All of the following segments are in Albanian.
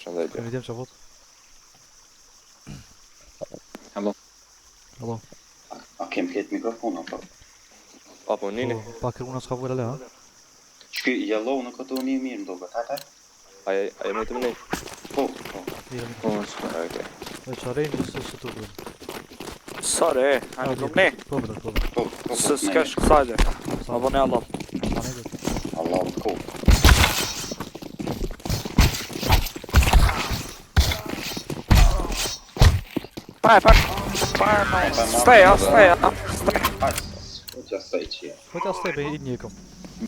Përshëndetje. Kemi djem çavot. Hello. Hello. A kem flet mikrofon apo? Apo nini? Po, pak unë s'ka vëlla ha. Çka yellow në këtu një mirë ndoga, tata? Ai më të më. Po. Mirë. Po, Okej. Me çarën se tu do. Sorry, hani do ne? Po. po. Se s'kash kësajde. Apo ne Allah. Allah të ko. Stay. Hajde, po që asaj që. Po ta stebe i njëkom.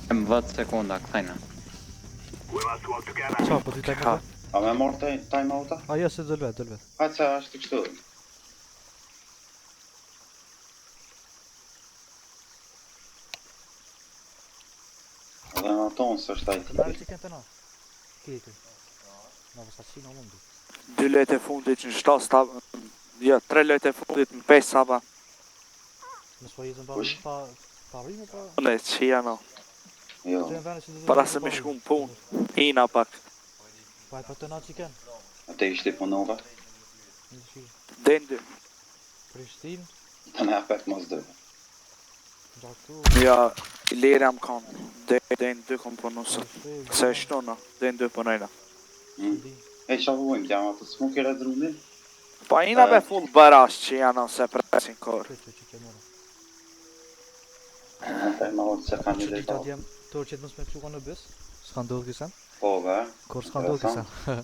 Jem 10 sekonda, këtajna. Çfarë po ti tajmë? A me morë time out-a? A ja se dëlvet. Hajde se është kështu. Dhe në tonë së është ajti. Ti kanë pena. Kike. Na vasa si në mundi. 2 lejt e fundit në 7 stava. Jo, 3 lejt e fundit në 5 stava. Mos po jezën pa rimë pa. Ne që janë. Jo. Para se me shku në punë. Ina pak. Pa të na që kanë. Ate ishte punova. Dendy. Prishtinë. Të ne apet mos dhe. Ja, i lere am kanë. Dendy kom punu sot. Se e shtona. Dendy punojna. E që avojmë, t'jam atë smuke redrumin? Pa ina be full barash që janë se presin kërë. E ma orë që kanë një Që lejta. djem to që të mos me pluka në bës. S'ka ndodhur kisa. Po, ve. Kur s'ka ndodhur kisa.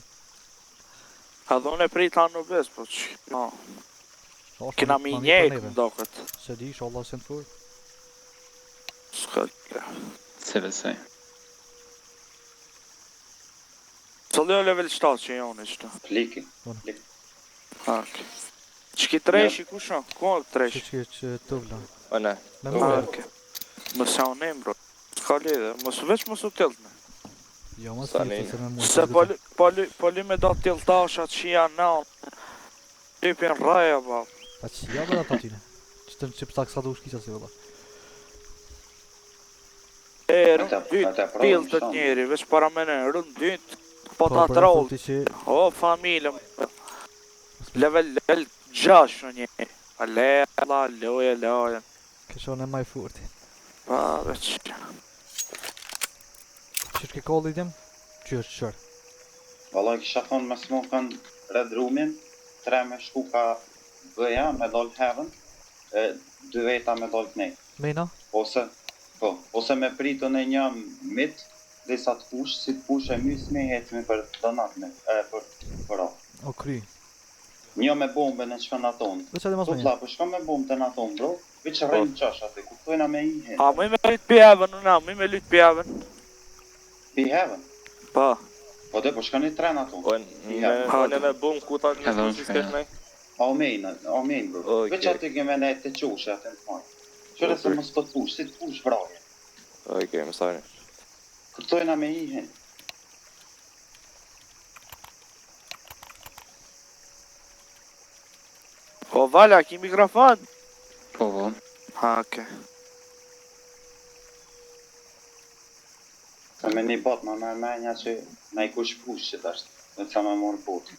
A dhone prita në bes, po që... No. Kina mi njejt do këtë. Se di, inshallah se në fur. S'ka... Se vesej. Cëllë level 7 që jonë ishte. Pliki. Ok. Që ki treshi ku shon? Ku o treshi? Që të vla. O ne. Me mua. Ok. Mëse o nem bro. S'ka lidhe, veç mos u tjellë me. Jo, mos Sa tjetë ne. se me mua. Se poli me do tjelltashat që janë në Typin raja ba. Pa që ja vëllat atyne. Që të në qip taksa do shkisa se vëllat. Rënd dyt pil të njeri, veç para mene, rënd dyt po ta troll. O, familje, level 6 në njeri. Alela, loja. Këshon e maj furti. Pa, veç. Që shke kolli dim? Që është qërë. Valla kisha thonë me smokën redrumin, 3 me shku ka bëja me dollë heaven, 2 veta me dollë knej. Mena? Ose me pritën e një mit, dhe sa të push, si të push e mysme, hecmi për donat me, për a. O kry. Një me bombe në qëka në tonë. Veç edhe mas me një. Tutla, për shka me bombe të në tonë, bro? Veç rrejnë qash atë, kuptojna me i hen. A, mu i me lyt pjevën, mu i me lyt pjevën. Pi heaven? Pa. Po dhe, për shka një tre në tonë. Unë me bum ku ta një si s'kesh nej? Amen, bro. Veç atë keme ne të qoshe atë në fajnë. Qëre se mos të push, si të push vraje. Okej, më sorry. Kuptojna me i hen. O, Vala, ki mikrofon? Po. Ha, oke. Se me një bot ma menja që na i kush push që t'ashtë, dhe të sa me morë botë.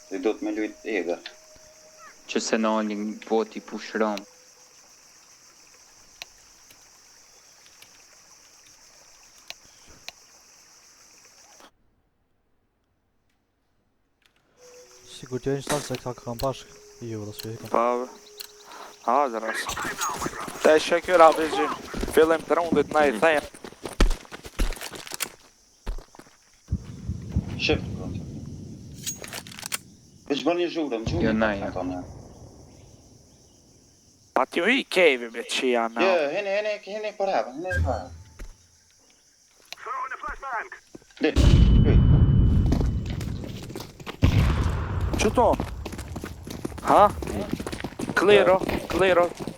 Dhe do të me lujt edhe. Që se në një bot i pushron. Sigur të e një shtanë se këta kam bashkë. Jo, dhe s've kam. Pa, ha, dhe rrasë. Te shekjur, abizhi. Fillim të rundit na i thejnë. Shif, bro. Veç bërë një zhurëm, Jo, na, jo. Pa t'ju i kevi me që janë. Jo, hene për hapën, hene për hapën. Dhe, Që to? Ha? Klero,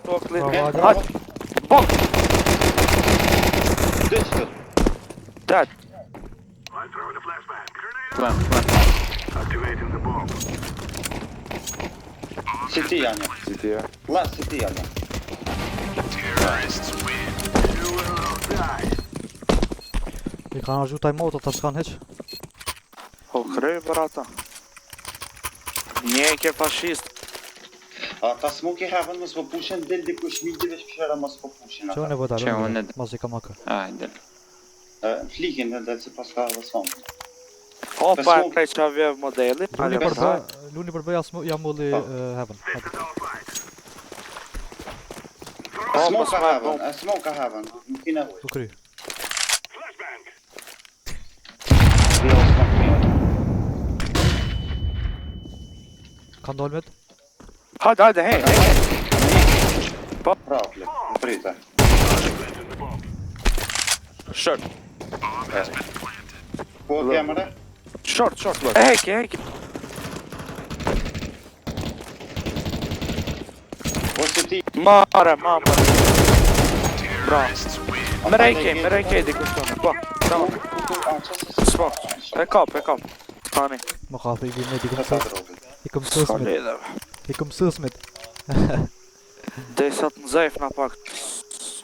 to klero. Haq, bok! dhe që të. Dead. Plan. Si ti janë, Si ti e? la si ti janë. I kanë argju taj moto, ta s'kan heq. Po krej për ata. Njeke fashist. Ata smoke i heaven mos po pushin del dikush midjive shpeshherë mos po pushin Që unë ata. e vëta, Që unë e mos i kam akë. Hajde. Flikin del se pas ka dhe smoke. Opa e prej qa vjev modelit. Luni Hajde për për bë, luni për bë jam mulli heaven. Smoke ka heaven, smoke ka heaven. Nuk i nevoj. U kry. Jo, smoke mirë. Ka ndolmet? Hajde, hej. Bravo, Flik. Më prite. Short. Po kemëre? Short. Hejke. Po si ti? Mare. Bra. Merejke di kushtone. Po, bravo. S'po. E kap. Tani. Më ka thë i vime, i këm S'ka sësmit. lidheve. I këm sësmit. Desat në zef na pak.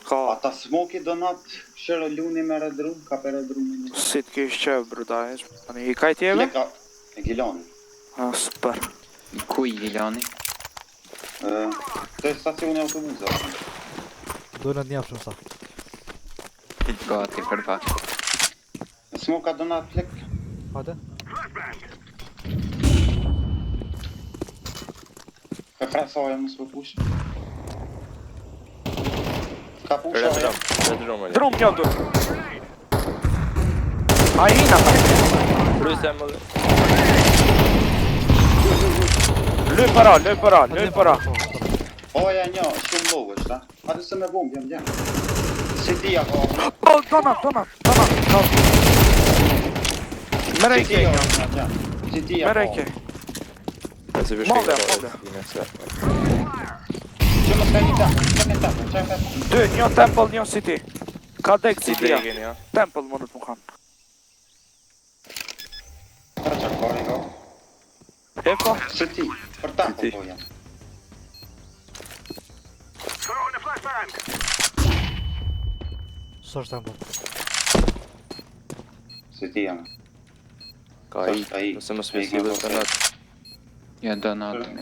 Ka. Ata smoke i donat shërë luni me Red Room, ka për Red Room. Si t'kish qef brudaj. Tani i kajt jeve? Fleka e Gilani. Super. Ku i Gilani? Të stacioni autobuzë. Dojnë të njafshëm sa. Gati për pak. Smoke ka donat Flek. Hajde. Ka krasoja mos po push. Ka push. Red room. Drum një dur. Ajina pa. Rysë më dhe. Lë para. Oja një, shumë low është, ta. Hajde se me bomb, jam. Si ti ako. Oh, donat. Merejke. Si ti ako. Merejke. E si vishke Model. Që më s'ka një ta, që Dy, një temple, një city. Ka dek city ja. ja. Temple mundet më kanë. Pra që kori go. E po. Si ti, për ta Si ti. po jam. Së është tempo. Si ti jam. Ka i. Nëse më spesi dhe të nëtë. Ja donatën.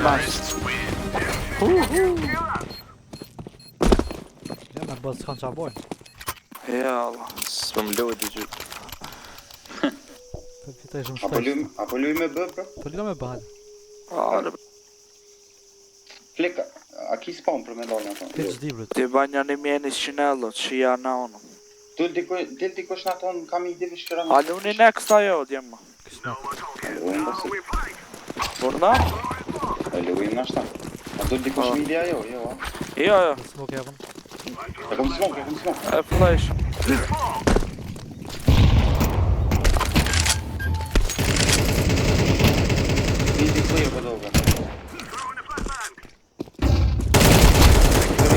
Nice. Ja, me bëzë s'kanë qa bojnë. Ja, Allah. Së më lojë dy gjithë. Të fitaj shumë shpejt. Apo luj me bë, bro? Po lida me bëhal. Are, Flek, a ki spawn për me dalë në tonë? Pitch dibrit. ti banja një mjeni shinellot, që ja na ono. Del dikush në tonë kam i divi shkëra më. Aluni next ajo, djemma. Luim bësi. Burna? Luim në ashta. A del dikush midi ajo, jo, a? Jo. Smoke javën. E kom smoke. E flash. Midi clear për doga.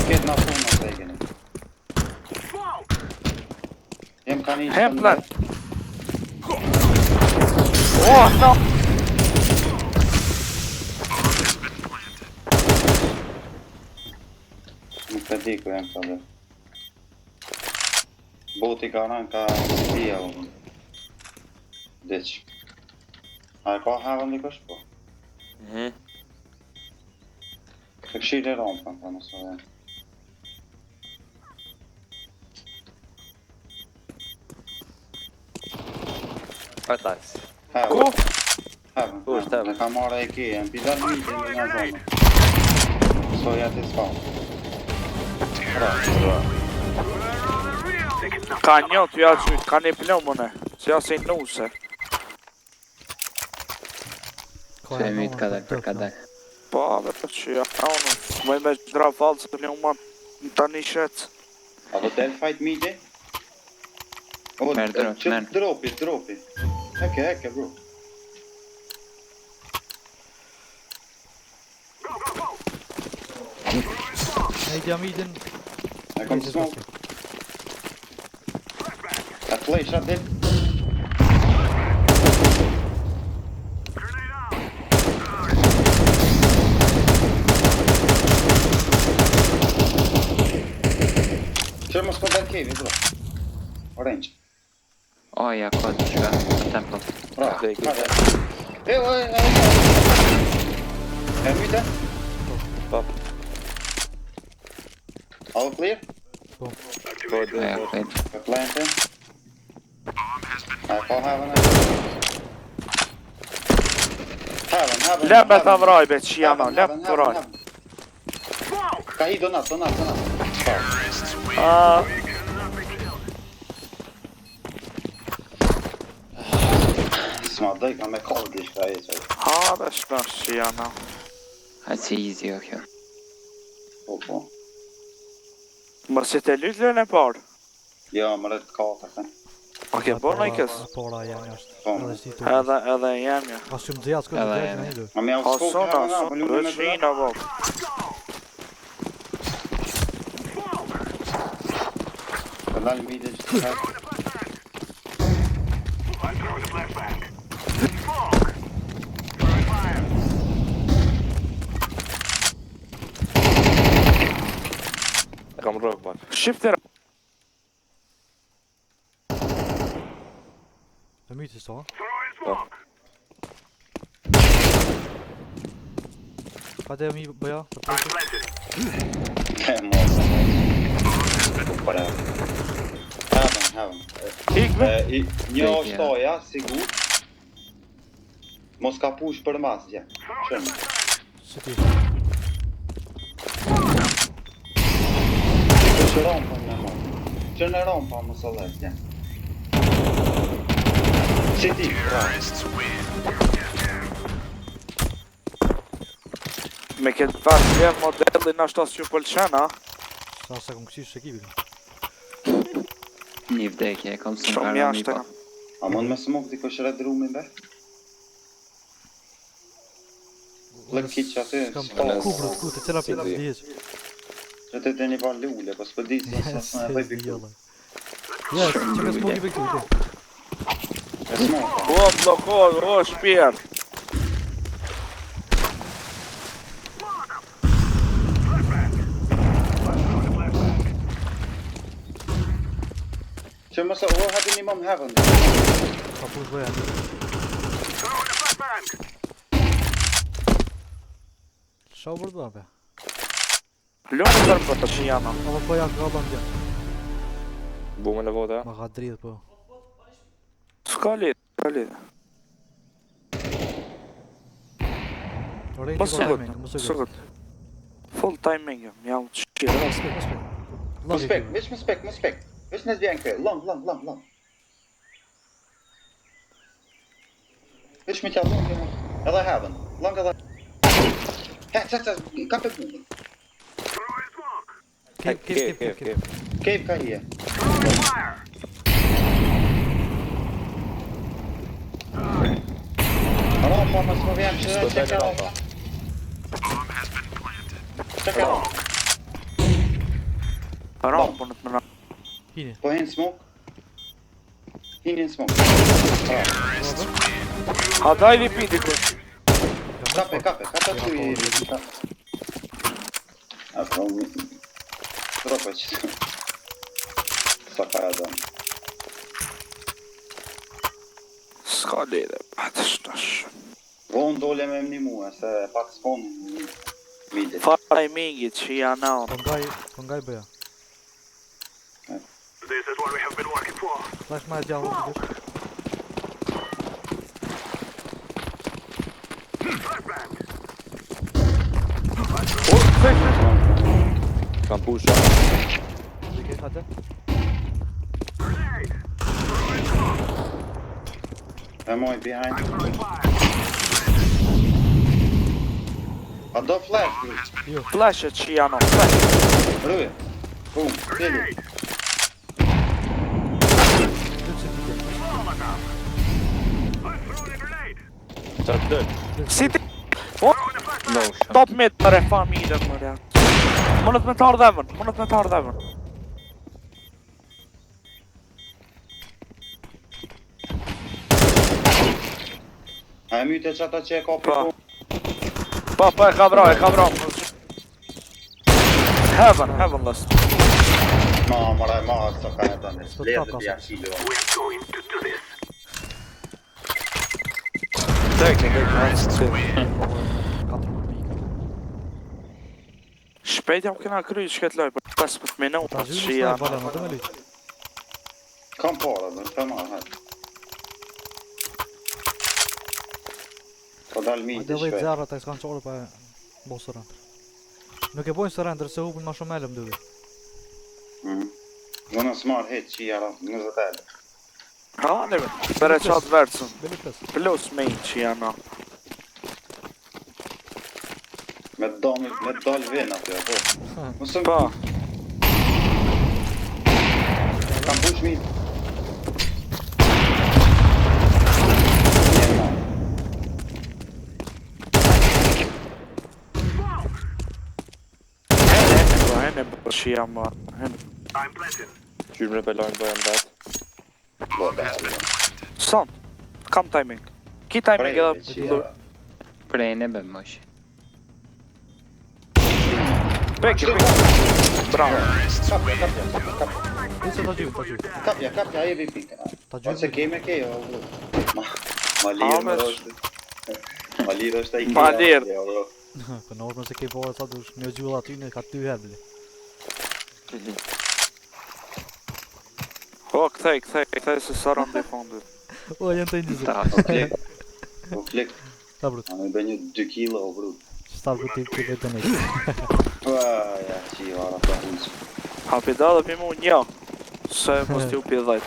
Këtë në tonë në të egeni. Jem ka një Hempler. Oh, no. Nuk të di ku jem të dhe. Boti ka rënë ka stia unë. Deq. A e ka havën dikush po? Të këshirë e rompën, pa nësë dhe. Atajs. Ku? Havën. Ku është havën? E ka marrë e ki, e në pidar mitin në një zonë. Soja të spawn. Ka njët, ja qyt, ka një pneumone. Si asi nuse. Se e mitë ka dalë për ka dalë. Po, me për që ja, ono. Mëj me dra falë se pneuman në tani shetë. Apo del fight midi? O, Merë drop, që merë. dropi. Eke, bro. E i diamidin. E kom smoke. A flash, a del. Që mos po del kevi, bro. Orange. Aja, ka të shka, në tempo. Bra, Okej, hajde. E myte? Po. All clear? Po, Aja, kajt. Ka plantin? A ka haven e? Haven. Lebe të vraj, be që jana, lebe të vraj. Ka hi donat. S'ma doj ka me kaldi shka e qaj. Ha, dhe shnash që jana. A si easy o kjo. Po. Më si të lytlën e parë. Jo, më rrët kata, ka. Oke, bo në i kësë. Pora jam jashtë. Po. Edhe si tu. Edhe jemja. Pas shumë dzejat, s'ka të Edhe dzejat jemi. në hidu. A me au skop Asona, haven a, po lume me është bërë. shina, bo. Ka dalë mide që të hajtë. kam rrok bak. Shifter. Të myti sa? Po. Ka të mi bëja? E mosë. Para. Haven. Ikme. Një oshtoja, sigur. Mos ka push për mas, gje. Qënë. Si ti? Që rompa në mos. Që në rompa më së dhe, gje. Si ti, pra. Me këtë farë që modellin ashtë asë që pëlqen, a? Sa kom kësish ekipin. Një vdekje, kam së Shumë në jashtë e pa. kam. A mund me smok t'i kosh red rumin, be? Lëk kiq aty, Kam s'ka. kubrët, ku të cëra për Si të djeq. Që të një ban lule, po s'po di se sa s'ma e bëj piktu. Ja, që ka smoki për këtu, ti. E smoka. O, blokor, o, shpirë. Që mëse, o, hati një mom heaven. Ka push bëja. Qa u bërdo, be? Lumë tërë për të që jana. Ama po ja ka ban tja. Bume në vota. Ma ka dridh, po. S'ka lidhë. Orejnë Mos një sëgët, timing, mos sëgët. sëgët. Full timing jam, jam të shqirë. Mos spek. Më spek, veç më spek. Veç në zbjen kërë, long. Veç me tja long, edhe heaven. Long edhe... Ca, ka për mundin. Kep. Cave ka hije. Rampa, më s'mo vjen që S'po që dalë rampa. Ramë për në të mëna. Hini. Po hinë smoke. Hinë smoke. Ha daj li piti kush. Kape tu i... A, po... Dropa që... Sa ka e dëmë. S'ka lidhë, atë shtash. Vonë dole me mni mua, se pak s'pon midit. Fara i mingit që janë anë. Po ngaj bëja. Flash ma e gjallë, të dush. Kam pusha. Dike, hajde. E moj behind. A do flash, du? Flashet që janë anë, flash. Rëve. Bum, tjeli. Qa të dëll? Si ti? No shot. Top mid për e familën më rja. Mënët me të ardhevën. A e myte që ata që e ka për Pa. ku? Pa, e ka vra. Heaven list. Ma, mora e ma, sa ka e tani. S'po Ledhe t'ka bja kasë. qilo. Teknik, nice. 4 pika. Shpejt jam kena kry shket loj për 15 minuta Ta që zhjullu janë. s'na bala, në të me lyqë. Kam para, dhe s'ka ma, hajt. Po dal mi Hajde të vejt shpejt. zjarra të s'kanë qore pa e bo surrender. Nuk e bojnë surrender se hupin ma shumë elëm dyve. Në në smar hit që jara 20 elë. Ha, neve, për e qatë verësën. Bili pes. Plus me i që janë. Me dal vena të po. Mësëm, Pa, kam push mi. hene për që jam. Qyrë me pelojnë bëjmë vetë. Son, kam timing. Ki timing edhe Prej ne be mosh. peki. Bravo. Kapja. Nisë ta gjyvë, ta gjyvë. Kapja, e vi pika. Ta Ose gjyvë. keme ke, o vru. Ma lirë më Ames. është. Ma lirë është e i Ma lirë. Për në orë nëse ke bërë sa dush me gjylla aty në ka 2 hebli. O, kthej se saran dhe fondit. O, jenë të indizit. Ta, O klik. Ta brut. A me bë një 2 kilo, o vru. Shtar për ti këtë të nejtë. Ja, që i vara ta husë. Hapi da dhe pimu një. Se mos t'ju pi 10.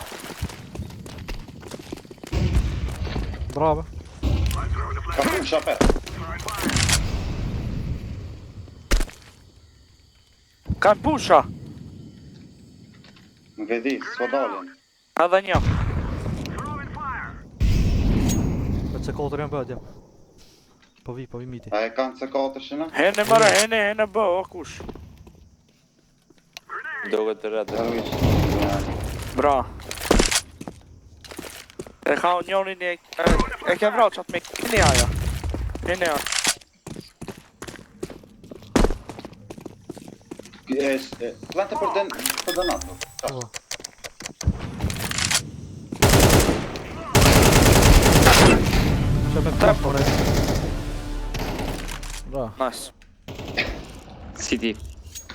Bravo. Ka pun shapet. Kam pusha. Më vedi, s'po dalin. Edhe një. Për që kotër janë bëhet, jam. Po vi miti. A e kanë C4 shëna? Hene mërë, hene bë, o kush. Doge të redë. Bra. E ka njërin e ke vrau qatë me kini aja. Hene aja. Vente për dënat. O. Që me pëtë për e. Bra. Nice. si ti.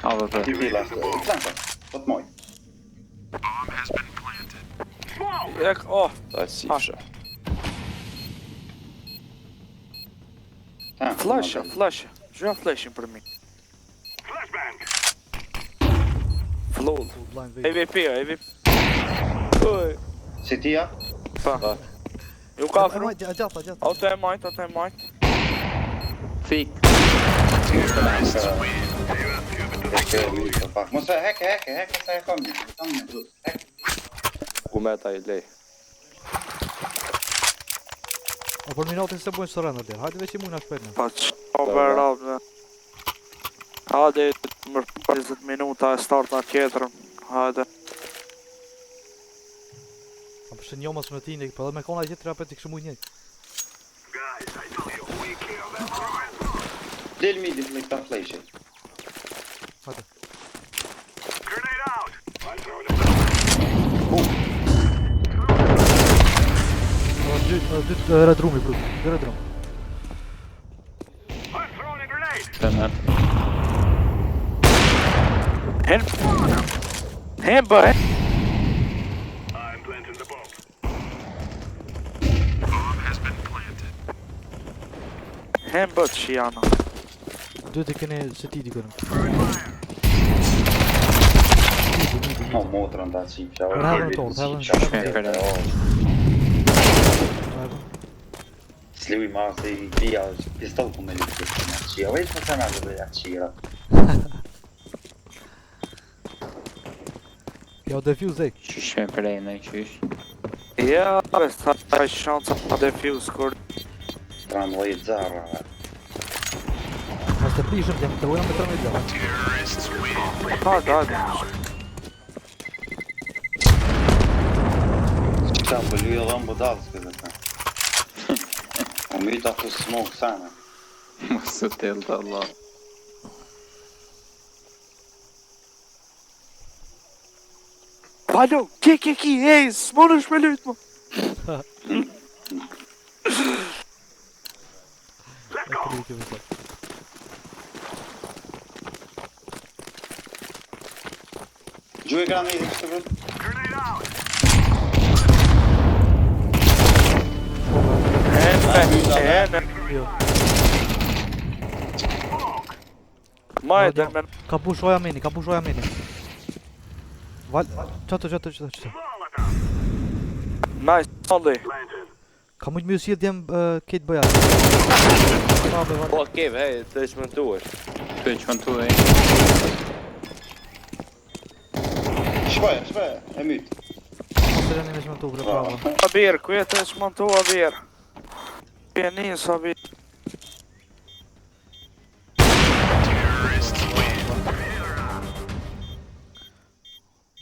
Ava për. Ti vila, planta, po të moj. Ta si fsha. Flasha. Gjëja flashin për mi. Flow. Blind veç. AVP. Oj. Si ti ja? Pa. Ju ka afru. Gjatë. Auto e majt. Fik. Mos e heke, sa e kam një. Ku me ta i lej. O për minutin se bujnë surrender der. Hajde veç I mujna shpejt në. Pa që overall. Hajde, mërë 20 minuta e start në tjetërën. Hajde. A përshë një mos me tini, për edhe me kona gjithë rapet I këshë mujnë njëjtë. Del midi me këta fleshe. Hajde. Dytë red rumi, brut. Red rum. Të mërë. Hen bë, hen. Hen bë që janë. Dytë I kene se ti di kërën. No, motrën ta qipja. Heaven tort, heaven. Sliwi ma se I pia pistol ku me lukë. Qia, veç më të nga dhe ja qira. Ja o defuse ek. Qysh me prej në qysh. Ja, bes, ta shanca pa defuse kur. 13 zarra. Mas të prishëm të jam të ujam me 13 zarra. Hajde. Qka për lyja dhe më budalës këtë të. O myta të smoke sana. Mos të tellë të Allah. Palo, ki, ej, s'mon është me lujt mu. E kriti vësat. Gjuaj granatën që të vëtë. Jo. Majtë me... Ka pushoja meni, Val, qato. Nice, solli. Ka mujtë mirë si djem ketë bëja. Po, Kev, hej, të shmëntuash. Të çmentu e. Shpëja, e mytë. Sërën e me shmë të bre, bravo. Sabir, ku jetë e shmontu Abir? Pjenin, Sabir.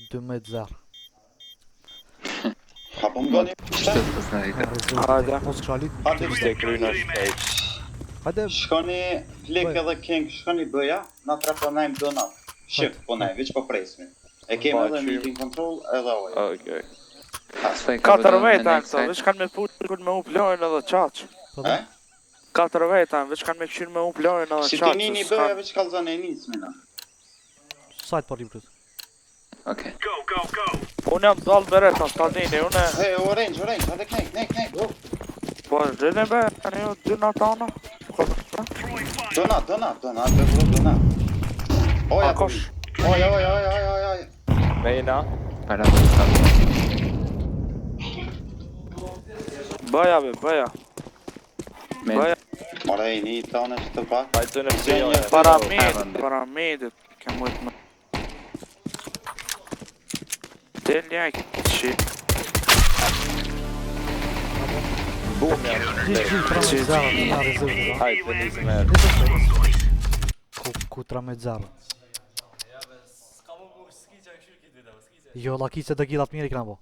Dë me të zërë. Hapëm goni Shtë të znajtë. Hajde. Mos këshalit. Hajde, Ishte kryna shpejt. Hajde, shkoni flik edhe king, shkoni bëja, na treponajmë donat. Shif, ponaj, veç po presmi. E kemi edhe meeting control edhe oja. Okej. Katër veta këto, veç kanë me putë me u plojnë edhe qaq. E? Katër veta, veç kanë me këshirë me u plojnë edhe Si qaq. ti nini bëja veç kalzane e nismina. sajt për librit. Okej. Unë jam dal bereta, s'ka dini, unë... He, orange, hajde knek, go. Po, rrënë be, në ju dy natana. Donat, bevru donat. Oja, kosh. Oja. Mejna. Para të stop. Bëja be, bëja. Men. Bëja, Mora e një tane që të pak. Hajtë në pjone. paramedit, ke mujtë më. Del njaj këtë shit. Bum janë shpejt. Tra me zërë, nga rezervë. Hajtë të njësë merë. Ku tra me zërë. Jo, laki se të gjilat mirë i këna bo.